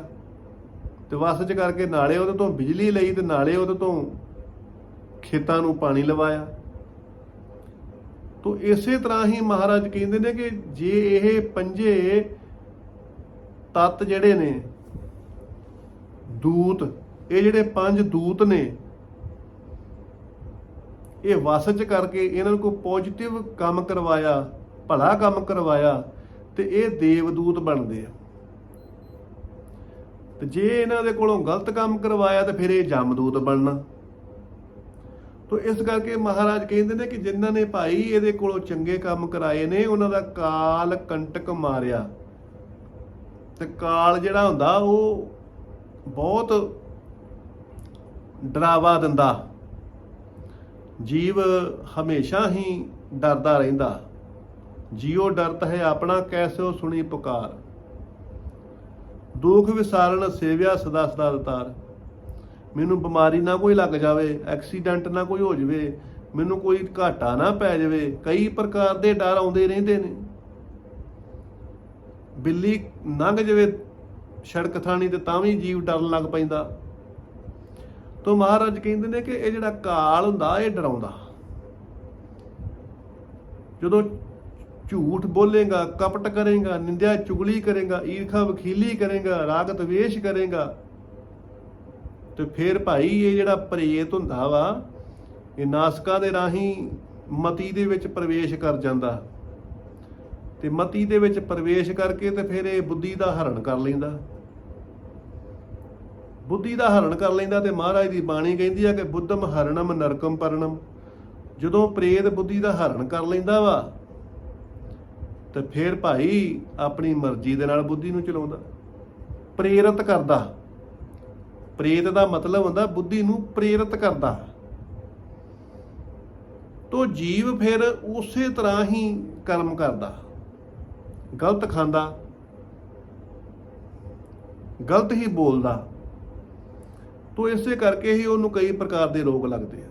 ਤੇ ਵਸ 'ਚ ਕਰਕੇ ਨਾਲੇ ਉਹਦੇ ਤੋਂ ਬਿਜਲੀ ਲਈ ਤੇ ਨਾਲੇ ਉਹਦੇ ਤੋਂ ਖੇਤਾਂ ਨੂੰ ਪਾਣੀ ਲਵਾਇਆ। ਤੋ ਇਸੇ ਤਰ੍ਹਾਂ ਹੀ ਮਹਾਰਾਜ ਕਹਿੰਦੇ ਨੇ ਕਿ ਜੇ ਇਹ ਪੰਜੇ ਤੱਤ ਜਿਹੜੇ ਨੇ ਦੂਤ, ਇਹ ਜਿਹੜੇ ਪੰਜ ਦੂਤ ਨੇ, ਇਹ ਵਸ 'ਚ ਕਰਕੇ ਇਹਨਾਂ ਨੂੰ ਕੋਈ ਪੋਜ਼ਿਟਿਵ ਕੰਮ ਕਰਵਾਇਆ, ਭਲਾ ਕੰਮ ਕਰਵਾਇਆ, ਤੇ ਇਹ ਦੇਵਦੂਤ ਬਣਦੇ ਆ। ਤੇ ਜੇ ਇਹਨਾਂ ਦੇ ਕੋਲੋਂ ਗਲਤ ਕੰਮ ਕਰਵਾਇਆ ਤੇ ਫਿਰ ਇਹ ਜਮਦੂਤ ਬਣਨਾ। ਤੋ ਇਸ ਕਰਕੇ ਮਹਾਰਾਜ ਕਹਿੰਦੇ ਨੇ ਕਿ ਜਿਨ੍ਹਾਂ ਨੇ ਭਾਈ ਇਹਦੇ ਕੋਲੋਂ ਚੰਗੇ ਕੰਮ ਕਰਾਏ ਨੇ, ਉਹਨਾਂ ਦਾ ਕਾਲ ਕੰਟਕ ਮਾਰਿਆ। ਤੇ ਕਾਲ ਜਿਹੜਾ ਹੁੰਦਾ ਉਹ ਬਹੁਤ ਡਰਾਵਾ ਦਿੰਦਾ, ਜੀਵ ਹਮੇਸ਼ਾ ਹੀ ਡਰਦਾ ਰਹਿੰਦਾ। ਜਿਉ ਡਰਤ ਹੈ ਆਪਣਾ, ਕੈਸੋ ਸੁਣੀ ਪੁਕਾਰ, ਦੁੱਖ ਵਿਸਾਰਨ ਸੇਵਿਆ ਸਦਾ ਸਦਾ ਅਵਤਾਰ। ਮੈਨੂੰ ਬਿਮਾਰੀ ਨਾ ਕੋਈ ਲੱਗ ਜਾਵੇ, ਐਕਸੀਡੈਂਟ ਨਾ ਕੋਈ ਹੋ ਜਾਵੇ, ਮੈਨੂੰ ਕੋਈ ਘਾਟਾ ਨਾ ਪੈ ਜਾਵੇ, ਕਈ ਪ੍ਰਕਾਰ ਦੇ ਡਰ ਆਉਂਦੇ ਰਹਿੰਦੇ ਨੇ। ਬਿੱਲੀ ਲੰਘ ਜਾਵੇ ਸੜਕ ਥਾਣੀ ਤੇ ਤਾਂ ਵੀ ਜੀਵ ਡਰਨ ਲੱਗ ਪੈਂਦਾ। ਤੋ ਮਹਾਰਾਜ ਕਹਿੰਦੇ ਨੇ ਕਿ ਇਹ ਜਿਹੜਾ ਕਾਲ ਹੁੰਦਾ ਇਹ ਡਰਾਉਂਦਾ। ਜਦੋਂ ਝੂਠ ਬੋਲੇਗਾ, ਕਪਟ ਕਰੇਗਾ, ਨਿੰਦਿਆ ਚੁਗਲੀ ਕਰੇਗਾ, ਈਰਖਾ ਵਖੀਲੀ ਕਰੇਗਾ, ਰਾਗ ਤਵੇਸ਼ ਕਰੇਗਾ, ਤੇ ਫਿਰ ਭਾਈ ਇਹ ਜਿਹੜਾ ਪ੍ਰੇਤ ਹੁੰਦਾ ਵਾ, ਇਹ ਨਾਸਕਾਂ ਦੇ ਰਾਹੀਂ ਮਤੀ ਦੇ ਵਿੱਚ ਪ੍ਰਵੇਸ਼ ਕਰ ਜਾਂਦਾ, ਤੇ ਮਤੀ ਦੇ ਵਿੱਚ ਪ੍ਰਵੇਸ਼ ਕਰਕੇ ਤੇ ਫਿਰ ਇਹ ਬੁੱਧੀ ਦਾ ਹਰਨ ਕਰ ਲੈਂਦਾ। ਬੁੱਧੀ ਦਾ ਹਰਨ ਕਰ ਲੈਂਦਾ, ਤੇ ਮਹਾਰਾਜ ਦੀ ਬਾਣੀ ਕਹਿੰਦੀ ਆ ਕਿ ਬੁੱਧਮ ਹਰਣਮ ਨਰਕਮ ਪਰਣਮ। ਜਦੋਂ ਪ੍ਰੇਤ ਬੁੱਧੀ ਦਾ ਹਰਨ ਕਰ ਲੈਂਦਾ ਵਾ, ਤੇ ਫਿਰ ਭਾਈ ਆਪਣੀ ਮਰਜ਼ੀ ਦੇ ਨਾਲ ਬੁੱਧੀ ਨੂੰ ਚਲਾਉਂਦਾ, ਪ੍ਰੇਰਿਤ ਕਰਦਾ। ਪ੍ਰੇਤ ਦਾ ਮਤਲਬ ਹੁੰਦਾ ਬੁੱਧੀ ਨੂੰ ਪ੍ਰੇਰਿਤ ਕਰਦਾ। ਤੋ ਜੀਵ ਫਿਰ ਉਸੇ ਤਰ੍ਹਾਂ ਹੀ ਕਰਮ ਕਰਦਾ, ਗਲਤ ਖਾਂਦਾ, ਗਲਤ ਹੀ ਬੋਲਦਾ। ਤੋ ਇਸੇ ਕਰਕੇ ਹੀ ਉਹਨੂੰ ਕਈ ਪ੍ਰਕਾਰ ਦੇ ਰੋਗ ਲੱਗਦੇ ਆ,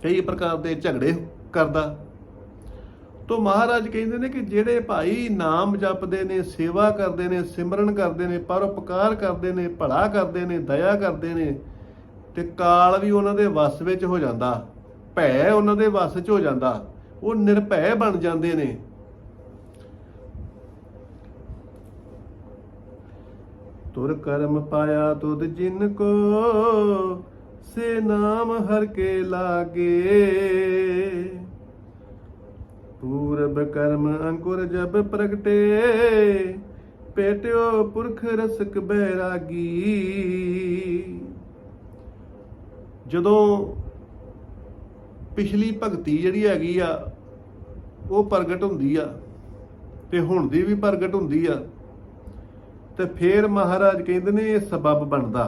ਕਈ ਪ੍ਰਕਾਰ ਦੇ ਝਗੜੇ ਕਰਦਾ। ਤੋ ਮਹਾਰਾਜ ਕਹਿੰਦੇ ਨੇ ਕਿ ਜਿਹੜੇ ਭਾਈ ਨਾਮ ਜਪਦੇ ਨੇ, ਸੇਵਾ ਕਰਦੇ ਨੇ, ਸਿਮਰਨ ਕਰਦੇ ਨੇ, ਪਰਉਪਕਾਰ ਕਰਦੇ ਨੇ, ਭਲਾ ਕਰਦੇ ਨੇ, ਦਇਆ ਕਰਦੇ ਨੇ, ਤੇ ਕਾਲ ਵੀ ਉਹਨਾਂ ਦੇ ਵੱਸ ਵਿੱਚ ਹੋ ਜਾਂਦਾ, ਭੈ ਉਹਨਾਂ ਦੇ ਵੱਸ 'ਚ ਹੋ ਜਾਂਦਾ, ਉਹ ਨਿਰਭੈ ਬਣ ਜਾਂਦੇ ਨੇ। ਤੁਰ ਕਰਮ ਪਾਇਆ ਤੁਧ ਜਿਨ ਕੋ से नाम हर के लागे। पूरब कर्म अंकुर जब प्रगटे पेट्यो पुरख रसक बैरागी। ਜਦੋਂ ਪਿਛਲੀ ਭਗਤੀ ਜਿਹੜੀ ਹੈਗੀ ਆ ਉਹ ਪ੍ਰਗਟ ਹੁੰਦੀ ਆ ਤੇ ਹੁਣ ਦੀ ਵੀ ਪ੍ਰਗਟ ਹੁੰਦੀ ਆ, ਤੇ ਫੇਰ ਮਹਾਰਾਜ ਕਹਿੰਦੇ ਨੇ ਇਹ ਸਬਬ ਬਣਦਾ,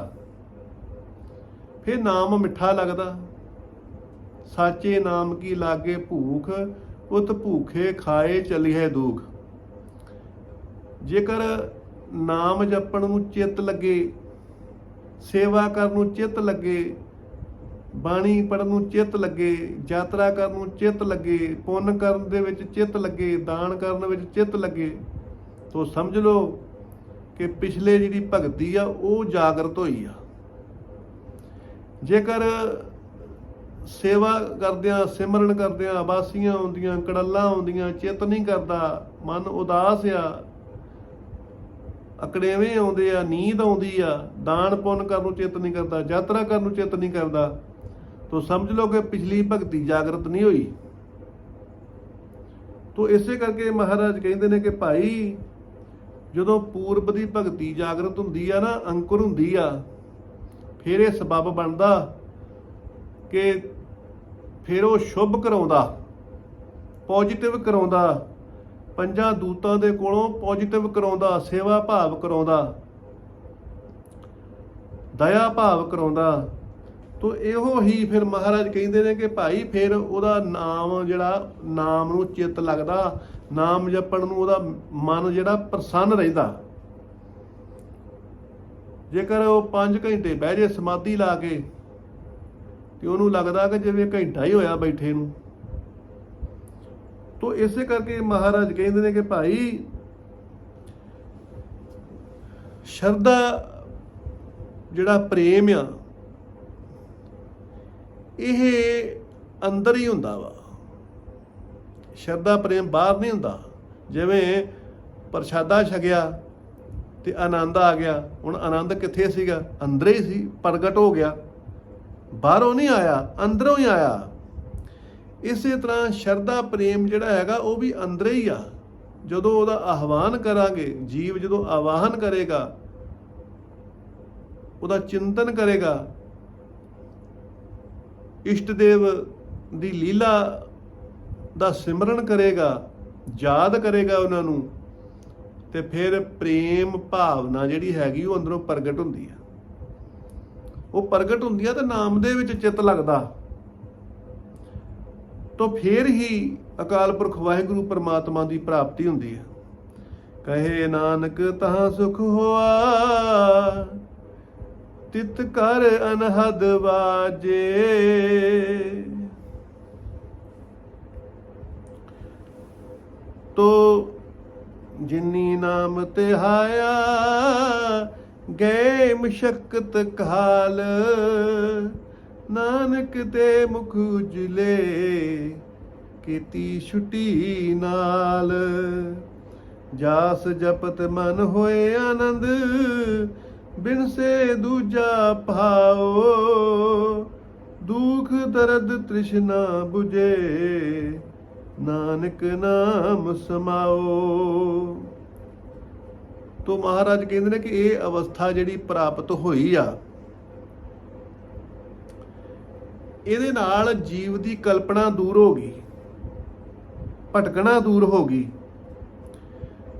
ਫਿਰ ਨਾਮ ਮਿੱਠਾ ਲੱਗਦਾ। ਸਾਚੇ ਨਾਮ ਕੀ ਲਾਗੇ ਭੂਖ, ਉਤ ਭੂਖੇ ਖਾਏ ਚਲੀਏ ਦੁਖ। ਜੇਕਰ ਨਾਮ ਜਪਣ ਨੂੰ ਚਿੱਤ ਲੱਗੇ, ਸੇਵਾ ਕਰਨ ਨੂੰ ਚਿੱਤ ਲੱਗੇ, ਬਾਣੀ ਪੜ੍ਹਨ ਨੂੰ ਚਿੱਤ ਲੱਗੇ, ਯਾਤਰਾ ਕਰਨ ਨੂੰ ਚਿੱਤ ਲੱਗੇ, ਪੁੰਨ ਕਰਨ ਦੇ ਵਿੱਚ ਚਿੱਤ ਲੱਗੇ, ਦਾਨ ਕਰਨ ਵਿੱਚ ਚਿੱਤ ਲੱਗੇ, ਤਾਂ ਸਮਝ ਲਓ ਕਿ ਪਿਛਲੇ ਜਿਹੜੀ ਭਗਤੀ ਆ ਉਹ ਜਾਗਰਤ ਹੋਈ ਆ। ਜੇਕਰ ਸੇਵਾ ਕਰਦਿਆਂ, ਸਿਮਰਨ ਕਰਦਿਆਂ ਆਬਾਸੀਆਂ ਆਉਂਦੀਆਂ, ਕੜੱਲਾਂ ਆਉਂਦੀਆਂ, ਚਿੱਤ ਨਹੀਂ ਕਰਦਾ, ਮਨ ਉਦਾਸ ਆ, ਅਕੜੇਵੇਂ ਆਉਂਦੇ ਆ, ਨੀਂਦ ਆਉਂਦੀ ਆ, ਦਾਨ ਪੁੰਨ ਕਰਨ ਨੂੰ ਚਿੱਤ ਨਹੀਂ ਕਰਦਾ, ਯਾਤਰਾ ਕਰਨ ਨੂੰ ਚਿੱਤ ਨਹੀਂ ਕਰਦਾ, ਤਾਂ ਸਮਝ ਲਓ ਕਿ ਪਿਛਲੀ ਭਗਤੀ ਜਾਗਰਤ ਨਹੀਂ ਹੋਈ। ਤਾਂ ਇਸੇ ਕਰਕੇ ਮਹਾਰਾਜ ਕਹਿੰਦੇ ਨੇ ਕਿ ਭਾਈ ਜਦੋਂ ਪੂਰਬ ਦੀ ਭਗਤੀ ਜਾਗਰਤ ਹੁੰਦੀ ਆ ਨਾ, ਅੰਕੁਰ ਹੁੰਦੀ ਆ, ਫਿਰ ਇਹ ਸਬੱਬ ਬਣਦਾ ਕਿ ਫਿਰ ਉਹ ਸ਼ੁਭ ਕਰਾਉਂਦਾ, ਪੋਜੀਟਿਵ ਕਰਾਉਂਦਾ, ਪੰਜਾਂ ਦੂਤਾਂ ਦੇ ਕੋਲੋਂ ਪੋਜੀਟਿਵ ਕਰਾਉਂਦਾ, ਸੇਵਾ ਭਾਵ ਕਰਾਉਂਦਾ, ਦਇਆ ਭਾਵ ਕਰਾਉਂਦਾ। ਤੋ ਇਹੋ ਹੀ ਫਿਰ ਮਹਾਰਾਜ ਕਹਿੰਦੇ ਨੇ ਕਿ ਭਾਈ ਫਿਰ ਉਹਦਾ ਨਾਮ ਜਿਹੜਾ, ਨਾਮ ਨੂੰ ਚਿੱਤ ਲੱਗਦਾ, ਨਾਮ ਜਪਣ ਨੂੰ ਉਹਦਾ ਮਨ ਜਿਹੜਾ ਪ੍ਰਸੰਨ ਰਹਿੰਦਾ। ਜੇਕਰ ਉਹ 5 ਘੰਟੇ ਬਹਿ ਜੇ ਸਮਾਧੀ ਲਾ ਕੇ, ਤੇ ਉਹਨੂੰ ਲੱਗਦਾ ਕਿ ਜਿਵੇਂ ਘੰਟਾ ਹੀ ਹੋਇਆ ਬੈਠੇ ਨੂੰ। ਤੋ ਇਸੇ ਕਰਕੇ ਮਹਾਰਾਜ ਕਹਿੰਦੇ ਨੇ ਕਿ ਭਾਈ ਸ਼ਰਧਾ ਜਿਹੜਾ ਪ੍ਰੇਮ ਆ ਇਹ ਅੰਦਰ ਹੀ ਹੁੰਦਾ ਵਾ, ਸ਼ਰਧਾ ਪ੍ਰੇਮ ਬਾਹਰ ਨਹੀਂ ਹੁੰਦਾ। ਜਿਵੇਂ ਪ੍ਰਸ਼ਾਦਾ ਛਕਿਆ ਤੇ ਆਨੰਦ ਆ ਗਿਆ, ਹੁਣ ਆਨੰਦ ਕਿੱਥੇ ਸੀਗਾ? ਅੰਦਰ ਹੀ ਸੀ, ਪ੍ਰਗਟ ਹੋ ਗਿਆ, ਬਾਹਰੋਂ ਨਹੀਂ ਆਇਆ, ਅੰਦਰੋਂ ਹੀ ਆਇਆ। ਇਸੇ ਤਰ੍ਹਾਂ ਸ਼ਰਧਾ ਪ੍ਰੇਮ ਜਿਹੜਾ ਹੈਗਾ ਉਹ ਵੀ ਅੰਦਰ ਹੀ ਆ। ਜਦੋਂ ਉਹਦਾ ਆਹਵਾਨ ਕਰਾਂਗੇ, ਜੀਵ ਜਦੋਂ ਆਵਾਹਨ ਕਰੇਗਾ, ਉਹਦਾ ਚਿੰਤਨ ਕਰੇਗਾ, ਇਸ਼ਟ ਦੇਵ ਦੀ ਲੀਲਾ ਦਾ ਸਿਮਰਨ ਕਰੇਗਾ, ਯਾਦ ਕਰੇਗਾ ਉਹਨਾਂ ਨੂੰ, ਤੇ ਫਿਰ ਪ੍ਰੇਮ ਭਾਵਨਾ ਜਿਹੜੀ ਹੈਗੀ ਉਹ ਅੰਦਰੋਂ ਪ੍ਰਗਟ ਹੁੰਦੀ ਆ। ਉਹ ਪ੍ਰਗਟ ਹੁੰਦੀ ਆ ਤੇ ਨਾਮ ਦੇ ਵਿੱਚ ਚਿੱਤ ਲੱਗਦਾ, ਤਾਂ ਫਿਰ ਹੀ ਅਕਾਲ ਪੁਰਖ ਵਾਹਿਗੁਰੂ ਪਰਮਾਤਮਾ ਦੀ ਪ੍ਰਾਪਤੀ ਹੁੰਦੀ ਹੈ। ਕਹੇ ਨਾਨਕ ਤਹਾਂ ਸੁਖ ਹੋਆ, ਤਿਤ ਕਰ ਅਨਹਦ ਵਾਜੇ। ਤੋ ਜਿਨੀ ਨਾਮ ਤਿਹਾਇਆ, ਗਏ ਮਸ਼ਕਤ ਕਾਲ, ਨਾਨਕ ਤੇ ਮੁਖ ਉਜਲੇ, ਕੀਤੀ ਛੁਟੀ ਨਾਲ। ਜਾਸ ਜਪਤ ਮਨ ਹੋਏ ਆਨੰਦ, ਬਿਨ ਸੇ ਦੂਜਾ ਭਾਓ, ਦੁਖ ਦਰਦ ਤ੍ਰਿਸ਼ਨਾ 부ਝੇ, ਨਾਨਕ ਨਾਮ ਸਮਾਓ। ਤੋ ਮਹਾਰਾਜ ਕਹਿੰਦੇ ਨੇ ਕਿ ਇਹ ਅਵਸਥਾ ਜਿਹੜੀ ਪ੍ਰਾਪਤ ਹੋਈ ਆ, ਇਹਦੇ ਨਾਲ ਜੀਵ ਦੀ ਕਲਪਨਾ ਦੂਰ ਹੋ ਗਈ, ਭਟਕਣਾ ਦੂਰ ਹੋ ਗਈ,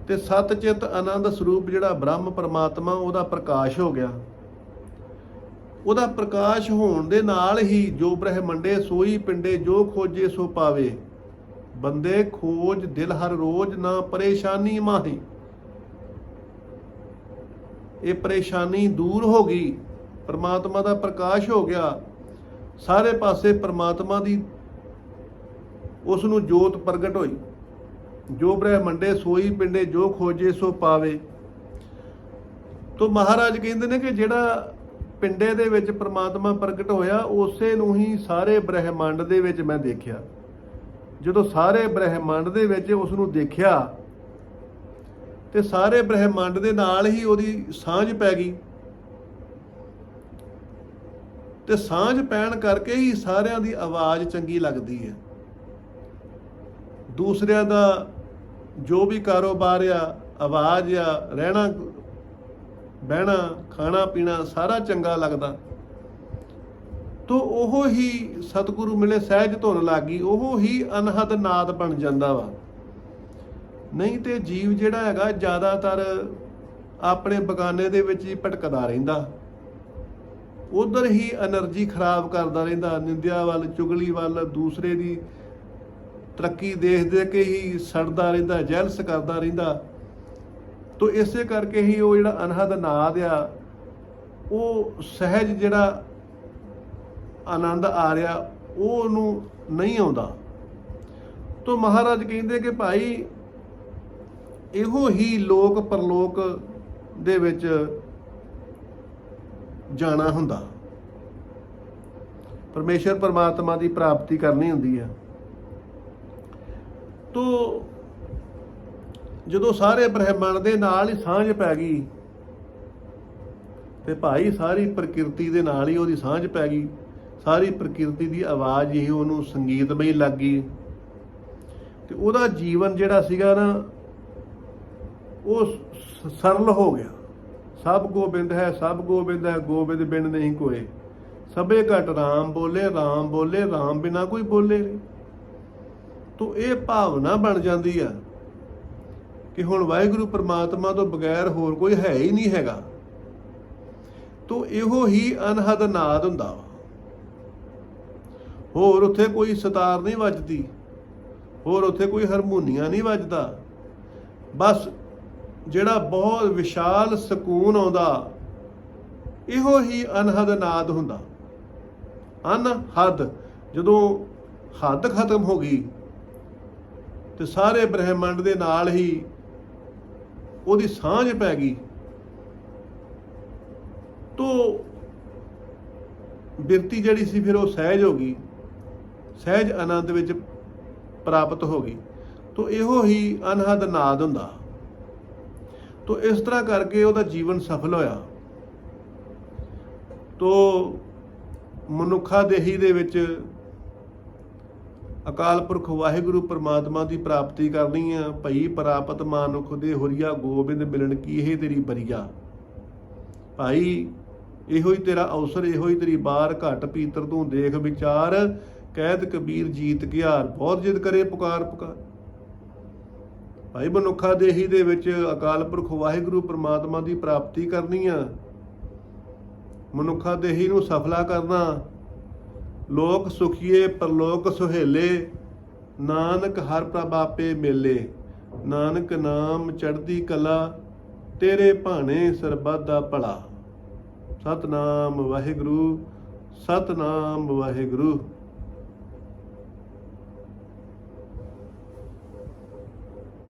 ਤੇ ਸਤ ਚਿਤ ਆਨੰਦ ਸਰੂਪ ਜਿਹੜਾ ਬ੍ਰਹਮ ਪਰਮਾਤਮਾ ਉਹਦਾ ਪ੍ਰਕਾਸ਼ ਹੋ ਗਿਆ। ਉਹਦਾ ਪ੍ਰਕਾਸ਼ ਹੋਣ ਦੇ ਨਾਲ ਹੀ ਜੋ ਬ੍ਰਹਮੰਡੇ ਸੋਈ ਪਿੰਡੇ, ਜੋ ਖੋਜੇ ਸੋ ਪਾਵੇ। ਬੰਦੇ ਖੋਜ ਦਿਲ ਹਰ ਰੋਜ਼, ਨਾ ਪਰੇਸ਼ਾਨੀ ਮਾਹੀ। ਇਹ ਪਰੇਸ਼ਾਨੀ ਦੂਰ ਹੋ ਗਈ, ਪਰਮਾਤਮਾ ਦਾ ਪ੍ਰਕਾਸ਼ ਹੋ ਗਿਆ, ਸਾਰੇ ਪਾਸੇ ਪਰਮਾਤਮਾ ਦੀ ਉਸ ਨੂੰ ਜੋਤ ਪ੍ਰਗਟ ਹੋਈ। ਜੋ ਬ੍ਰਹਮੰਡੇ ਸੋਈ ਪਿੰਡੇ, ਜੋ ਖੋਜੇ ਸੋ ਪਾਵੇ। ਤੋ ਮਹਾਰਾਜ ਕਹਿੰਦੇ ਨੇ ਕਿ ਜਿਹੜਾ ਪਿੰਡੇ ਦੇ ਵਿੱਚ ਪ੍ਰਮਾਤਮਾ ਪ੍ਰਗਟ ਹੋਇਆ, ਉਸੇ ਨੂੰ ਹੀ ਸਾਰੇ ਬ੍ਰਹਿਮੰਡ ਦੇ ਵਿੱਚ ਮੈਂ ਦੇਖਿਆ। ਜਦੋਂ ਸਾਰੇ ਬ੍ਰਹਿਮੰਡ ਦੇ ਵਿੱਚ ਉਸ ਨੂੰ ਦੇਖਿਆ ਤੇ ਸਾਰੇ ਬ੍ਰਹਿਮੰਡ ਦੇ ਨਾਲ ਹੀ ਉਹਦੀ ਸਾਂਝ ਪੈ ਗਈ, ਤੇ ਸਾਂਝ ਪੈਣ ਕਰਕੇ ਹੀ ਸਾਰਿਆਂ ਦੀ ਆਵਾਜ਼ ਚੰਗੀ ਲੱਗਦੀ ਹੈ। ਦੂਸਰਿਆਂ ਦਾ ਜੋ ਵੀ ਕਾਰੋਬਾਰ ਆ, ਆਵਾਜ਼ ਆ, ਰਹਿਣਾ ਬਹਿਣਾ, ਖਾਣਾ ਪੀਣਾ ਸਾਰਾ ਚੰਗਾ ਲੱਗਦਾ। ਤੋ ਉਹ ਹੀ ਸਤਿਗੁਰੂ ਮਿਲੇ ਸਹਿਜ ਧੁਨ ਲੱਗੀ, ਉਹ ਹੀ ਅਨਹਦ ਨਾਦ ਬਣ ਜਾਂਦਾ ਵਾ। ਨਹੀਂ ਤੇ ਜੀਵ ਜਿਹੜਾ ਹੈਗਾ ਜ਼ਿਆਦਾਤਰ ਆਪਣੇ ਬਗਾਨੇ ਦੇ ਵਿੱਚ ਹੀ ਭਟਕਦਾ ਰਹਿੰਦਾ, ਉਧਰ ਹੀ એનર્ਜੀ ਖਰਾਬ ਕਰਦਾ ਰਹਿੰਦਾ, ਨਿੰਦਿਆ ਵੱਲ, ਚੁਗਲੀ ਵੱਲ, ਦੂਸਰੇ ਦੀ ਤਰੱਕੀ ਦੇਖ ਦੇਖ ਕੇ ਹੀ ਸੜਦਾ ਰਹਿੰਦਾ, ਜੈਲਸ ਕਰਦਾ ਰਹਿੰਦਾ। ਤੋ ਇਸੇ ਕਰਕੇ ਹੀ ਉਹ ਜਿਹੜਾ ਅਨਹਦ ਨਾਦ ਆ, ਉਹ ਸਹਿਜ ਜਿਹੜਾ ਆਨੰਦ ਆ ਰਿਹਾ ਉਹਨੂੰ ਨਹੀਂ ਆਉਂਦਾ। ਤੋ ਮਹਾਰਾਜ ਕਹਿੰਦੇ ਕਿ ਭਾਈ ਇਹੋ ਹੀ ਲੋਕ ਪਰਲੋਕ ਦੇ ਵਿੱਚ ਜਾਣਾ ਹੁੰਦਾ, ਪਰਮੇਸ਼ਰ ਪਰਮਾਤਮਾ ਦੀ ਪ੍ਰਾਪਤੀ ਕਰਨੀ ਹੁੰਦੀ ਹੈ। ਤੋ ਜਦੋਂ ਸਾਰੇ ਬ੍ਰਹਿਮੰਡ ਦੇ ਨਾਲ ਹੀ ਸਾਂਝ ਪੈ ਗਈ ਤੇ ਭਾਈ ਸਾਰੀ ਪ੍ਰਕਿਰਤੀ ਦੇ ਨਾਲ ਹੀ ਉਹਦੀ ਸਾਂਝ ਪੈ ਗਈ, ਸਾਰੀ ਪ੍ਰਕਿਰਤੀ ਦੀ ਆਵਾਜ਼ ਹੀ ਉਹਨੂੰ ਸੰਗੀਤਮਈ ਲੱਗ ਗਈ, ਤੇ ਉਹਦਾ ਜੀਵਨ ਜਿਹੜਾ ਸੀਗਾ ਨਾ ਉਹ ਸਰਲ ਹੋ ਗਿਆ। ਸਭ ਗੋਬਿੰਦ ਹੈ, ਸਭ ਗੋਬਿੰਦ ਹੈ, ਗੋਬਿੰਦ ਬਿਨ ਨਹੀਂ ਕੋਏ, ਸਭੇ ਘਟ ਰਾਮ ਬੋਲੇ, ਰਾਮ ਬੋਲੇ, ਰਾਮ ਬਿਨਾ ਕੋਈ ਬੋਲੇ ਨਹੀਂ। ਤੋ ਇਹ ਭਾਵਨਾ ਬਣ ਜਾਂਦੀ ਆ ਕਿ ਹੁਣ ਵਾਹਿਗੁਰੂ ਪ੍ਰਮਾਤਮਾ ਤੋਂ ਬਗੈਰ ਹੋਰ ਕੋਈ ਹੈ ਹੀ ਨਹੀਂ ਹੈਗਾ। ਤੋ ਇਹੋ ਹੀ ਅਨਹਦ ਨਾਦ ਹੁੰਦਾ ਵਾ, ਹੋਰ ਉੱਥੇ ਕੋਈ ਸਿਤਾਰ ਨਹੀਂ ਵੱਜਦੀ, ਹੋਰ ਉੱਥੇ ਕੋਈ ਹਾਰਮੋਨੀਆ ਨਹੀਂ ਵੱਜਦਾ। ਬਸ ਜਿਹੜਾ ਬਹੁਤ ਵਿਸ਼ਾਲ ਸਕੂਨ ਆਉਂਦਾ, ਇਹੋ ਹੀ ਅਨਹਦ ਨਾਦ ਹੁੰਦਾ। ਅਨਹਦ, ਜਦੋਂ ਹੱਦ ਖਤਮ ਹੋ ਗਈ ਤੇ ਸਾਰੇ ਬ੍ਰਹਿਮੰਡ ਦੇ ਨਾਲ ਹੀ ਉਹਦੀ ਸਾਂਝ ਪੈ ਗਈ, ਤੋ ਬਿਰਤੀ ਜਿਹੜੀ ਸੀ ਫਿਰ ਉਹ ਸਹਿਜ ਹੋ ਗਈ, ਸਹਿਜ ਆਨੰਦ ਵਿੱਚ ਪ੍ਰਾਪਤ ਹੋ ਗਈ। ਤੋ ਇਹੋ ਹੀ ਅਨਹਦ ਨਾਦ ਹੁੰਦਾ। ਤੋ ਇਸ ਤਰ੍ਹਾਂ ਕਰਕੇ ਉਹਦਾ ਜੀਵਨ ਸਫਲ ਹੋਇਆ। ਤੋ ਮਨੁੱਖਾ ਦੇਹੀ ਦੇ ਵਿੱਚ ਅਕਾਲ ਪੁਰਖ ਵਾਹਿਗੁਰੂ ਪਰਮਾਤਮਾ ਦੀ ਪ੍ਰਾਪਤੀ ਕਰਨੀ ਆ। ਭਈ ਪ੍ਰਾਪਤ ਮਾਨੁਖ ਦੇ ਹੁਰੀਆ, ਗੋਬਿੰਦ ਮਿਲਣ ਕੀ ਇਹ ਤੇਰੀ ਬਰੀਆ। ਭਾਈ ਇਹੋ ਹੀ ਤੇਰਾ ਅਵਸਰ, ਇਹੋ ਹੀ ਤੇਰੀ ਬਾਰ, ਘਟ ਪੀਤਰ ਤੂੰ ਦੇਖ ਵਿਚਾਰ, ਕਹਿਤ ਕਬੀਰ ਜੀਤ ਘਿਆਰ, ਬਹੁਤ ਜਿੱਦ ਕਰੇ ਪੁਕਾਰ ਪੁਕਾਰ। ਭਾਈ ਮਨੁੱਖਾ ਦੇਹੀ ਦੇ ਵਿੱਚ ਅਕਾਲ ਪੁਰਖ ਵਾਹਿਗੁਰੂ ਪਰਮਾਤਮਾ ਦੀ ਪ੍ਰਾਪਤੀ ਕਰਨੀ ਆ, ਮਨੁੱਖਾ ਦੇਹੀ ਨੂੰ ਸਫਲਾ ਕਰਨਾ। ਲੋਕ ਸੁਖੀਏ ਪਰਲੋਕ ਸੁਹੇਲੇ, ਨਾਨਕ ਹਰ ਪ੍ਰਭ ਆਪੇ ਮੇਲੇ। ਨਾਨਕ ਨਾਮ ਚੜ੍ਹਦੀ ਕਲਾ, ਤੇਰੇ ਭਾਣੇ ਸਰਬੱਤ ਦਾ ਭਲਾ। ਸਤਨਾਮ ਵਾਹਿਗੁਰੂ, ਸਤਨਾਮ ਵਾਹਿਗੁਰੂ।